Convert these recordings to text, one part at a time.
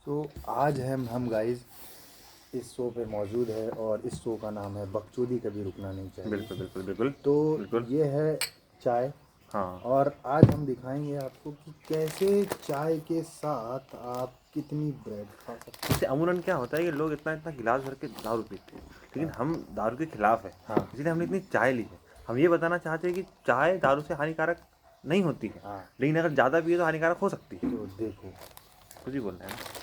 तो आज हम गाइस इस शो पे मौजूद है और इस शो का नाम है बकचोदी कभी रुकना नहीं चाहिए। बिल्कुल बिल्कुल बिल्कुल तो बिल्कुल। ये है चाय। हाँ, और आज हम दिखाएंगे आपको कि कैसे चाय के साथ आप कितनी ब्रेड खा सकते इससे अमूमन क्या होता है कि लोग इतना इतना गिलास भर के दारू पीते हैं, लेकिन हम दारू के खिलाफ है। हाँ। इसलिए हमने इतनी चाय ली है। हम ये बताना चाहते हैं कि चाय दारू से हानिकारक नहीं होती है, हाँ। लेकिन अगर ज़्यादा पिए तो हानिकारक हो सकती है। तो देखो कुछ ही बोल रहे हैं ना।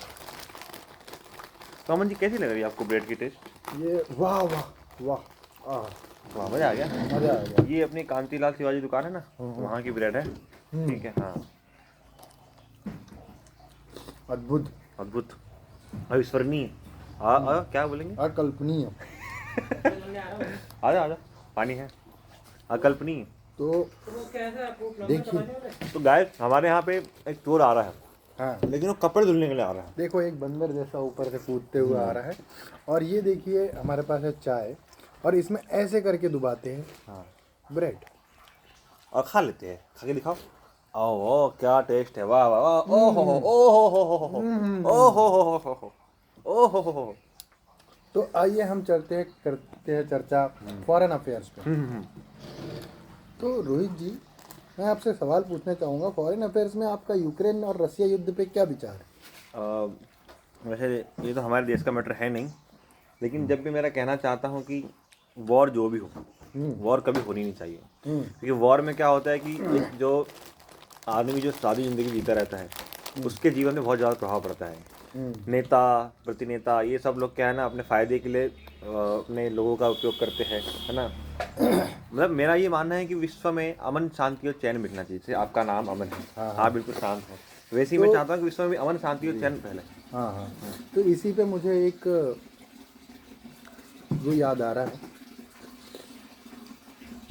तो अमन जी, कैसी लग रही है आपको ब्रेड की टेस्ट? ये वाह वाह वाह वाह, मज़ा आ गया। मज़ा आ गया। ये अपनी कांतिलाल शिवाजी दुकान है ना, वहाँ की ब्रेड है। हम्म, ठीक है, हाँ। अद्भुत, अद्भुत, अविस्मरणीय। क्या बोलेंगे? अकल्पनीय। आजा आजा, पानी है। अकल्पनीय। तो देखिए, तो गाइस, हमारे यहाँ पे एक चोर आ रहा है, हाँ लेकिन वो कपड़े धुलने के लिए आ रहा है। देखो एक बंदर जैसा ऊपर से कूदते हुए आ रहा है। और ये देखिए हमारे पास है चाय और इसमें ऐसे करके डुबाते हैं हाँ, ब्रेड। और खा लेते हैं। खा के दिखाओ। ओह, क्या टेस्ट है! वाह वाह वाह! ओ हो हो ओ हो हो हो हो ओ हो हो हो हो ओ हो हो। तो आइए हम करते हैं चर्चा फॉरेन अफेयर्स पे। तो रोहित जी, मैं आपसे सवाल पूछना चाहूँगा, फॉरेन अफेयर्स में आपका यूक्रेन और रसिया युद्ध पे क्या विचार है? वैसे ये तो हमारे देश का मैटर है नहीं, लेकिन जब भी मेरा कहना चाहता हूँ कि वॉर जो भी हो, वॉर कभी होनी नहीं चाहिए। क्योंकि वॉर में क्या होता है कि एक जो आदमी जो सादी ज़िंदगी जीता रहता है, उसके जीवन में बहुत ज़्यादा प्रभाव पड़ता है। नेता, प्रतिनेता, ये सब लोग क्या है ना, अपने फ़ायदे के लिए अपने लोगों का उपयोग करते हैं, है ना। मतलब मेरा ये मानना है कि विश्व में अमन, शांति और चैन मिलना चाहिए। जैसे आपका नाम अमन है, हाँ, आप बिल्कुल शांत हो, वैसे ही मैं चाहता हूँ कि विश्व में भी अमन, शांति और चैन फैले। हाँ हाँ। तो इसी पे मुझे एक वो याद आ रहा है।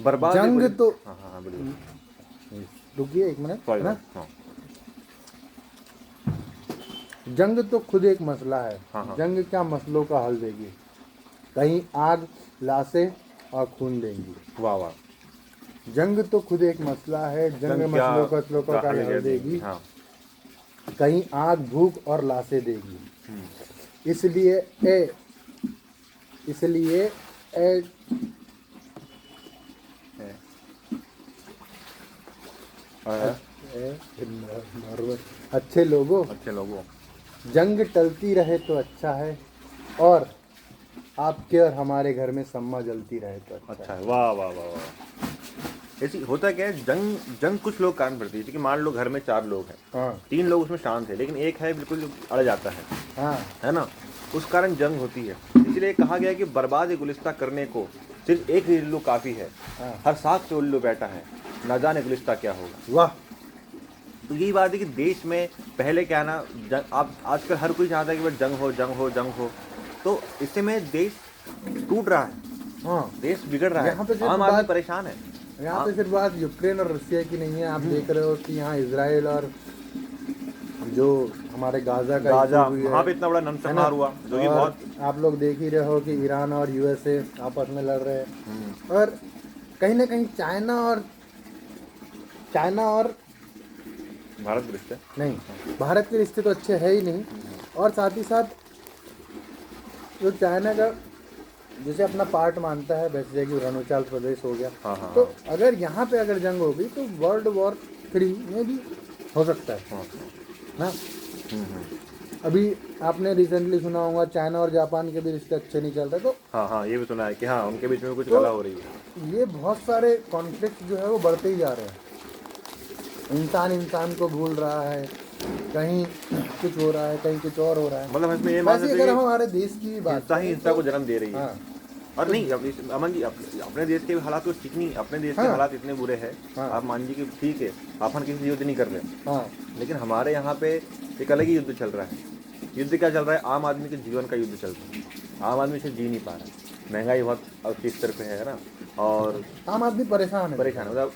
बर्बाद जंग तो हाँ हाँ हाँ, बोलिए। रुकिए एक मिनट, सॉरी है ना। हाँ जंग तो खुद एक मसला है। हाँ हाँ। जंग क्या मसलों का हल देगी? कहीं आग लाशें और खून देंगी। वाह वाह। जंग तो खुद एक मसला है। जंग जंग क्या मसलों का हल देगी। हाँ। कहीं आग, भूख और लाशें देगी। इसलिए ए इसलिए ए है। अच्छे लोगों, अच्छे लोगों। जंग टलती रहे तो अच्छा है और आपके और हमारे घर में सम्मा जलती रहे तो अच्छा अच्छा है। है। वाह वाह वाह वाह। ऐसी होता क्या है, जंग जंग कुछ लोग कारण पड़ती है। जैसे कि मान लो घर में 4 लोग हैं, हाँ 3 लोग उसमें शांत है, लेकिन एक है बिल्कुल जो अड़ जाता हाँ है ना। उस कारण जंग होती है। इसलिए कहा गया है कि बर्बाद गुलिस्ता करने को सिर्फ एक ही उल्लू काफ़ी है। हाँ। हर साथ पे उल्लू बैठा है, ना जाने गुलिस्ता क्या होगा। वाह। तो यही बात है कि देश में पहले क्या ना, आप आजकल हर कोई चाहता है कि बस जंग हो जंग हो जंग हो। तो इससे में देश टूट रहा है, हाँ, देश बिगड़ रहा यहाँ पे है, सिर्फ आम आदमी बात परेशान है। यहाँ पे सिर्फ बात यूक्रेन और रसिया की नहीं है। आप देख रहे हो कि यहाँ इजराइल और जो हमारे गाजा का इशू गाजा, भी वहाँ है पे इतना बड़ा है ना। नरसंहार हुआ, जो कि और बहुत आप लोग देख ही रहे हो कि ईरान और यूएसए आपस में लड़ रहे हैं। और कहीं ना कहीं चाइना और भारत ग्रस्त है। नहीं, भारत के रिश्ते तो अच्छे है ही नहीं। और साथ ही साथ जो चाइना का जैसे अपना पार्ट मानता है, वैसे कि अरुणाचल प्रदेश हो गया। हाँ हाँ तो हाँ अगर यहाँ पे अगर जंग होगी तो वर्ल्ड वॉर 3 में भी हो सकता है हाँ। ना। अभी आपने रिसेंटली सुना होगा चाइना और जापान के भी रिश्ते अच्छे नहीं चल रहे। हाँ हाँ, ये भी सुना है कि हाँ, उनके बीच में कुछ तो कला हो रही है। ये बहुत सारे कॉन्फ्लिक्ट जो है वो बढ़ते ही जा रहे हैं। इंसान इंसान को भूल रहा है, कहीं कुछ हो रहा है, कहीं कुछ और हो रहा है। मतलब इसमें ये मान वैसे सकते अगर हैं हम कि हमारे देश की भी बात हिंसा ही करें हिंसा तो को जन्म दे रही है। हाँ और तो नहीं, अमन जी, अपने देश के हालात तो ठीक नहीं, अपने देश के हाँ हालात इतने बुरे हैं। हाँ आप मान लीजिए कि ठीक है, अपन किसी से युद्ध नहीं कर रहे, हाँ लेकिन हमारे यहाँ पे एक अलग ही युद्ध चल रहा है। युद्ध क्या चल रहा है? आम आदमी के जीवन का युद्ध चल रहा है। आम आदमी से जी नहीं पा रहा है, महंगाई बहुत अच्छी स्तर पे है ना। और आम आदमी परेशान है। परेशान, मतलब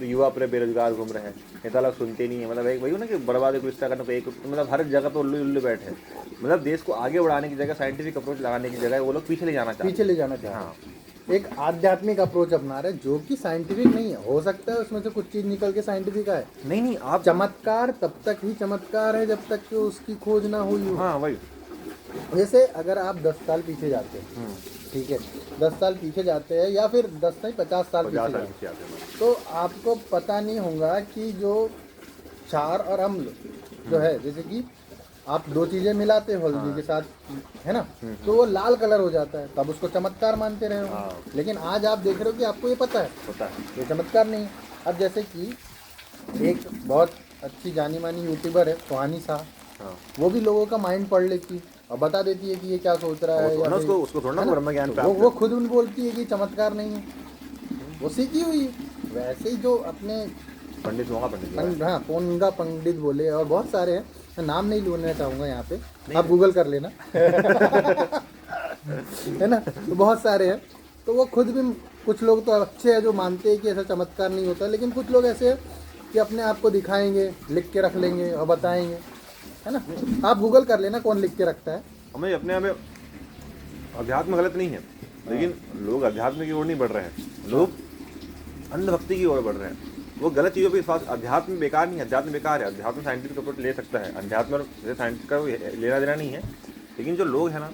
युवा पूरे बेरोजगार घूम रहे हैं, नेता लोग सुनते नहीं है। मतलब एक वही हो ना कि बर्बाद गुलिस्ता करने को एक, मतलब हर जगह पे उल्लू उल्लू बैठे हैं। मतलब देश को आगे बढ़ाने की जगह, साइंटिफिक अप्रोच लगाने की जगह वो लोग पीछे ले जाना चाहते पीछे हैं। ले जाना चाह रहे हाँ, हैं। एक आध्यात्मिक अप्रोच अपना रहे जो कि साइंटिफिक नहीं है। हो सकता है उसमें से कुछ चीज निकल के साइंटिफिक आए। नहीं नहीं आप चमत्कार तब तक ही चमत्कार है जब तक कि उसकी खोज ना हुई हो। हाँ वही जैसे अगर आप 10 साल पीछे जाते हैं, ठीक है, 10 साल पीछे जाते हैं या फिर 10 नहीं 50 साल 50 पीछे साल जाते पीछे आते हैं हैं, तो आपको पता नहीं होगा कि जो क्षार और अम्ल जो है, जैसे कि आप दो चीजें मिलाते हो हल्दी के साथ, है ना, तो वो लाल कलर हो जाता है, तब उसको चमत्कार मानते रहे हो। हाँ। लेकिन आज आप देख रहे हो कि आपको ये पता है होता है। ये चमत्कार नहीं है। अब जैसे कि एक बहुत अच्छी जानी मानी यूट्यूबर है सुहानी शाह, हाँ वो भी लोगों का माइंड पढ़ लेती है और बता देती है कि ये क्या सोच रहा है, या ना फिर उसको थोड़ा है ना ना? ब्रह्म ज्ञान तो प्राप्त वो खुद उन बोलती है कि चमत्कार नहीं है, वो सीखी हुई है। वैसे ही जो अपने पंडित होगा पंडित हाँ पोंगा पंडित बोले और बहुत सारे हैं, मैं नाम नहीं लेना चाहूँगा यहाँ पे, आप गूगल कर लेना है ना, तो बहुत सारे हैं। तो वो खुद भी, कुछ लोग तो अच्छे हैं जो मानते हैं कि ऐसा चमत्कार नहीं होता, लेकिन कुछ लोग ऐसे हैं कि अपने आप को दिखाएंगे, लिख के रख लेंगे और बताएंगे, है ना। आप गूगल कर लेना कौन लिख के रखता है। हमें अपने आप में अध्यात्म गलत नहीं है, लेकिन लोग अध्यात्म की ओर नहीं बढ़ रहे हैं, लोग अंधभक्ति की ओर बढ़ रहे हैं। वो गलत चीज़ों पे विश्वास, अध्यात्म बेकार नहीं है, अध्यात्म बेकार है, अध्यात्म साइंटिफिक अप्रोच ले सकता है, अध्यात्म और साइंस का कोई लेना देना नहीं है। लेकिन जो लोग हैं ना,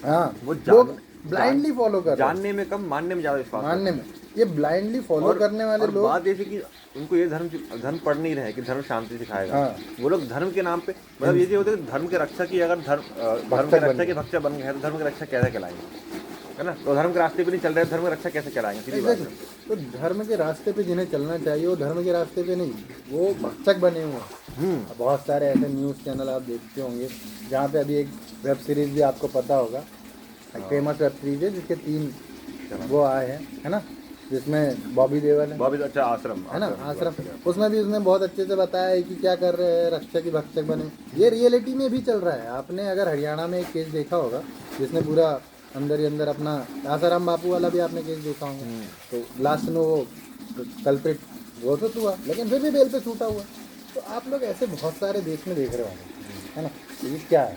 हाँ, वो लोग ब्लाइंडली फॉलो कर रहे हैं, जानने में कम मानने में ज़्यादा विश्वास मानने में। ये ब्लाइंडली फॉलो करने वाले और लोग, बात ऐसी कि उनको ये धर्म पढ़ नहीं रहे कि धर्म शांति सिखाएगा। हाँ। वो लोग धर्म के नाम पे, मतलब ये होता है कि धर्म के रक्षा की, अगर धर्म के रक्षा के भक्त बन गए तो धर्म की रक्षा कैसे कहलाएंगे, है ना। तो धर्म के रास्ते पे नहीं चल रहे, धर्म की रक्षा कैसे कराएंगे, सीधी बात है। तो धर्म के रास्ते पे जिन्हें चलना चाहिए वो धर्म के रास्ते पे नहीं, वो भक्षक बने हुए हैं। अब बहुत सारे ऐसे न्यूज़ चैनल आप देखते होंगे जहाँ पे अभी एक वेब सीरीज भी आपको पता होगा, एक फेमस वेब सीरीज है जिसके 3 वो आए हैं, है ना, जिसमें बॉबी देओल है, बॉबी अच्छा आश्रम है ना, आश्रम। उसमें भी उसने बहुत अच्छे से बताया है कि क्या कर रहे हैं, रक्षक की भक्षक बने। ये रियलिटी में भी चल रहा है। आपने अगर हरियाणा में एक केस देखा होगा जिसने पूरा अंदर ही अंदर अपना, आसाराम बापू वाला भी आपने केस देखा होगा, तो लास्ट में वो कल्प्रिट घोषित हुआ, लेकिन फिर भी बेल पे छूटा हुआ। तो आप लोग ऐसे बहुत सारे देश में देख रहे होंगे, है ना, तो ये क्या है,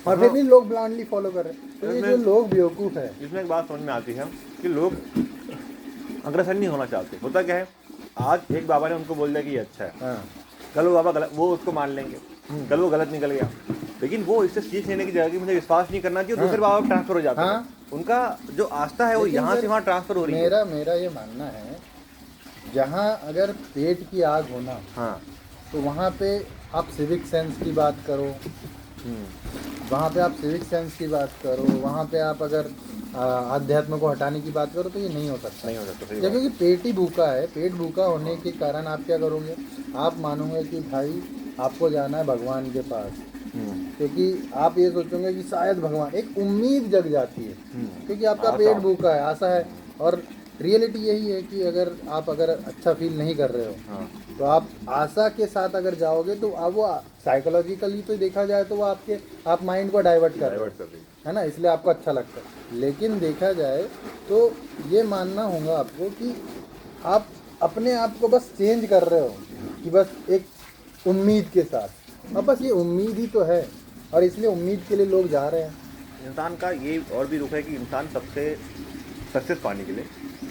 और फिर भी लोग ब्लाइंडली फॉलो कर रहे हैं। तो ये जो लोग बेवकूफ़ है, इसमें एक बात समझ में आती है कि लोग अग्रसर नहीं होना चाहते। होता क्या है, आज एक बाबा ने उनको बोल दिया कि ये अच्छा है, हाँ, कल वो बाबा गलत, वो उसको मान लेंगे, कल वो गलत निकल गया, लेकिन वो इससे सीख लेने की जगह कि मुझे विश्वास नहीं करना चाहिए, दूसरे बाबा ट्रांसफर हो जाता है। उनका जो आस्था है वो लेकिन यहाँ सर, से वहाँ ट्रांसफर हो रही है। मेरा ये मानना है, जहाँ अगर पेट की आग होना, हाँ तो वहाँ पे आप सिविक सेंस की बात करो, वहाँ पे आप सिविक सेंस की बात करो, वहाँ पे आप अगर आध्यात्म को हटाने की बात करो, तो ये नहीं हो सकता। नहीं हो सकता, सही या बात। क्योंकि पेट ही भूखा है, पेट भूखा होने के कारण आप क्या करोगे, आप मानोगे कि भाई आपको जाना है भगवान के पास, क्योंकि आप ये सोचोगे कि शायद भगवान, एक उम्मीद जग जाती है, क्योंकि आपका आशा। पेट भूखा है, आशा है। और रियलिटी यही है कि अगर आप अच्छा फील नहीं कर रहे हो, हाँ तो आप आशा के साथ अगर जाओगे तो अब वो साइकोलॉजिकली तो देखा जाए तो वो आप माइंड को डाइवर्ट कर रहे हो, डाइवर्ट कर रही है। है ना, इसलिए आपको अच्छा लगता है। लेकिन देखा जाए तो ये मानना होगा आपको कि आप अपने आप को बस चेंज कर रहे हो, कि बस एक उम्मीद के साथ, अब बस ये उम्मीद ही तो है, और इसलिए उम्मीद के लिए लोग जा रहे हैं। इंसान का ये और भी रुख है कि इंसान सबसे सक्सेस पाने के लिए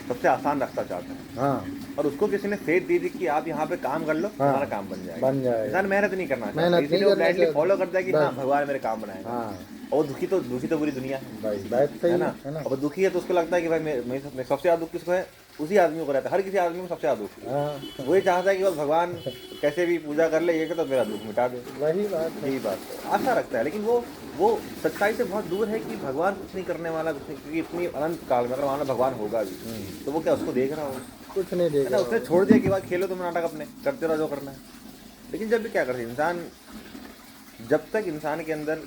सबसे आसान रास्ता चाहता है, हाँ, और उसको किसी ने फेथ दी थी कि आप यहाँ पे काम कर लो, तुम्हारा काम बन जाएगा। बन जाएगा। इंसान मेहनत नहीं करना चाहता, मेहनत नहीं इसीलिए वो करना ब्लाइंडली चाहता। फॉलो करता है कि हाँ बस। भगवान मेरे काम बनाएगा। हाँ और दुखी तो पूरी दुनिया है, भाई, बात सही है ना। है ना। और दुखी है तो उसको लगता है कि भाई मैं सबसे ज़्यादा दुख किसको है, उसी आदमी को रहता है, हर किसी आदमी में सबसे ज़्यादा दुख। हाँ, वो ये चाहता है कि बस भगवान कैसे भी पूजा कर ले, ये तो मेरा दुख मिटा दे। वही बात है। यही बात है, आशा रखता है, लेकिन वो सच्चाई से बहुत दूर है कि भगवान कुछ नहीं करने वाला, कुछ नहीं, क्योंकि इतनी अनंत काल में अगर मानो भगवान होगा भी तो वो क्या उसको देख रहा हो, कुछ नहीं है ना। देखा। उसने छोड़ दिया कि बात खेलो तुम नाटक अपने, करते रहो जो करना है। लेकिन जब भी क्या करते इंसान, जब तक इंसान के अंदर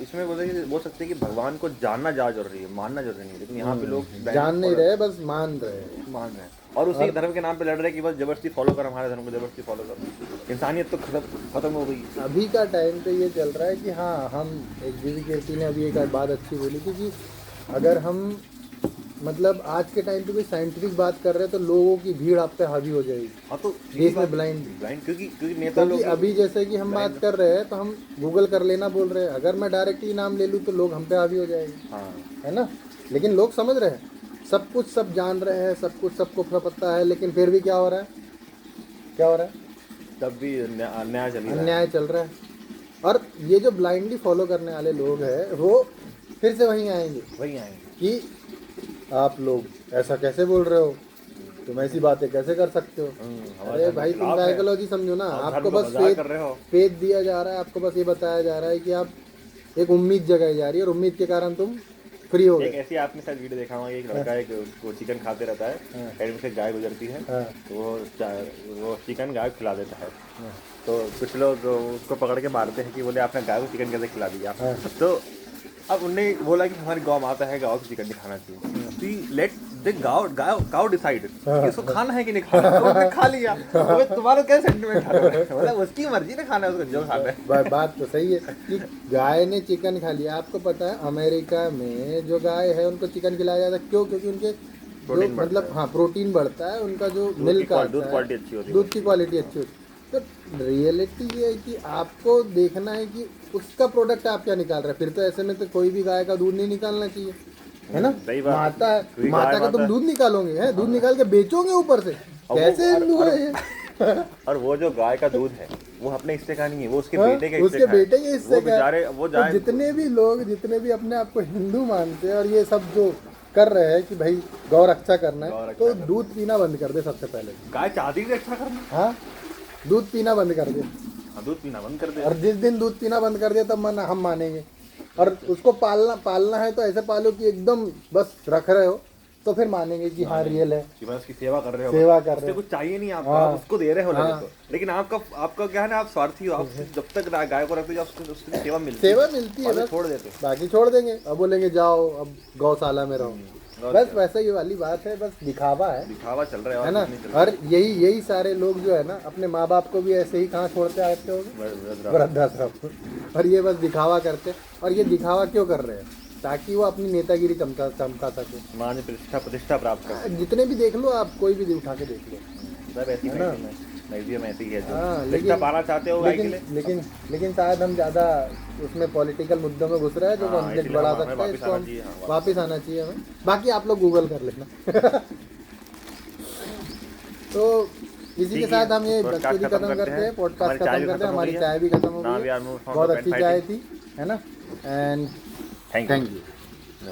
इसमें बोल सकते हैं कि भगवान को जानना ज़्यादा जरूरी है, मानना जरूरी नहीं है। लेकिन यहाँ पे लोग जान नहीं रहे, बस मान रहे हैं। मान रहे हैं और उसी धर्म के नाम पे लड़ रहे हैं कि बस जबरदस्ती फॉलो कर, हमारे धर्म को जबरदस्ती फॉलो कर। इंसानियत तो खत्म हो गई। अभी का टाइम पे ये चल रहा है कि हाँ, हम एक जीवी कीर्ति ने अभी एक बात अच्छी बोली थी कि अगर हम मतलब आज के टाइम पे कोई साइंटिफिक बात कर रहे हैं तो लोगों की भीड़ आप पे हावी हो जाएगी। हाँ तो देश में ब्लाइंड, क्योंकि नेता लोग क्योंकि अभी जैसे कि हम बात कर रहे हैं तो हम गूगल कर लेना बोल रहे हैं, अगर मैं डायरेक्ट ही नाम ले लूँ तो लोग हम पे हावी हो जाएंगे, हाँ है ना। लेकिन लोग समझ रहे हैं सब कुछ सब जान रहे हैं, सब कुछ सबको पता है, लेकिन फिर भी क्या हो रहा है, क्या हो रहा है, तब भी अन्याय चल ही रहा है। अन्याय चल रहा है। और ये जो ब्लाइंडली फॉलो करने वाले लोग हैं वो फिर से वहीं आएंगे वही आएंगे। कि आप लोग ऐसा कैसे बोल रहे हो, तुम ऐसी बातें कैसे कर सकते हो। हमारे अरे धर्म भाई के तुम खिलाफ है। साइकोलॉजी समझो ना, आप आपको धर्म का बस मजाक कर रहे हो। फेथ दिया जा रहा है, आपको बस ये बताया जा रहा है कि आप एक उम्मीद जगाई जा रही है और उम्मीद के कारण तुम फ्री हो एक गए। ऐसी आपने शायद वीडियो देखा होगा, एक लड़का एक वो चिकन खाते रहता है, साइड में से गाय गुजरती है, हाँ। तो वो चिकन गाय को खिला देता है। तो कुछ लोग उसको पकड़ के मारते हैं कि बोले आपने गाय को चिकन कैसे खिला दिया। तो अब उनने बोला कि हमारी गौ माता है, गाँव को चिकन नहीं खाना चाहिए। लेट द गाँव डिसाइड इसको खाना है कि नहीं खाना। तो उसने खा लिया, तो तुम्हारा क्या सेंटिमेंट है, मतलब उसकी मर्जी ने खाना है, उसको जो खाना है। बात तो सही है कि गाय ने चिकन खा लिया। आपको पता है अमेरिका में जो गाय है उनको चिकन खिलाया जाता है, क्यों? क्योंकि उनके जो प्रोटीन बढ़ता मतलब हाँ प्रोटीन बढ़ता है, उनका जो मिल्क आता दूध है, क्वालिटी अच्छी होती है, दूध की क्वालिटी अच्छी होती है। तो रियलिटी ये है कि आपको देखना है कि उसका प्रोडक्ट आप क्या निकाल रहे हैं। फिर तो ऐसे में तो कोई भी गाय का दूध नहीं निकालना चाहिए, है ना। सही बात है। माता है, क्योंकि माता गाय का तुम माता- दूध निकालोगे, है दूध निकाल के बेचोगे ऊपर से, और वो- कैसे और- हिंदू और- है ये? और वो जो गाय का दूध है वो अपने हिस्से का नहीं है, वो उसके हाँ, बेटे के हिस्से उसके का है। बेटे के हिस्से वो का है। बेचारे वो तो जाए जितने भी लोग, जितने भी अपने आप को हिंदू मानते हैं और ये सब जो कर रहे हैं कि भाई गौ रक्षा करना गौ है, रक्षा तो करना। दूध पीना बंद कर दे सबसे पहले। गाय चाहती है अच्छा करना। हाँ, दूध पीना बंद कर दे। हाँ, दूध पीना बंद कर दे। और जिस दिन दूध पीना बंद कर दिया तब हम मानेंगे। और उसको पालना है तो ऐसे पालो कि एकदम बस रख रहे हो, तो फिर मानेंगे कि हाँ रियल है, कि बस उसकी सेवा कर रहे हो, सेवा कर उससे रहे हो। कुछ चाहिए नहीं आपको, हाँ। आप उसको दे रहे हो हाँ। लगे तो। लेकिन आपका क्या है ना, आप स्वार्थी हो। आप जब तक गाय को रखते हो उसकी सेवा मिलती सेवा मिलती है, और बस छोड़ देते। बाकी छोड़ देंगे। अब बोलेंगे जाओ अब गौशाला में रहो, बस वैसे ही वाली बात है, बस दिखावा है दिखावा चल रहा है है ना। और कुछ नहीं चल रहा। और यही सारे लोग जो है ना अपने माँ बाप को भी ऐसे ही कहाँ छोड़ते आते होंगे, वृद्धाश्रम। और ये बस दिखावा करते हैं। और ये दिखावा क्यों कर रहे हैं? ताकि वो अपनी नेतागिरी चमका सके, मान प्रतिष्ठा प्राप्त कर। जितने भी देख लो आप, कोई भी उठा के देख लो। सब ऐसी है ना? मैक्सिमम ऐसी ही है जो हाँ, प्रतिष्ठा पाना चाहते हो गाय के लिए। लेकिन शायद हम ज़्यादा उसमें पॉलिटिकल मुद्दों में घुस रहे हैं जो हाँ, कॉन्फ्लिक्ट इसलिए बढ़ा हमें सकता है। वापस इसको आना हम चाहिए, हाँ, वापस आना चाहिए हमें। बाकी आप लोग गूगल कर लेना। तो इसी के ठीक साथ है, हम ये पॉडकास्ट बकचोदी खत्म खत्म करते करते हैं, हैं। पॉडकास्ट हमारी चाय खत्म भी करते हैं। खत्म हो हमारी गई है। चाय भी खत्म हो Now गई we है, are moved from बहुत the अच्छी pen चाय fighting. थी, है ना। And thank thank you. You.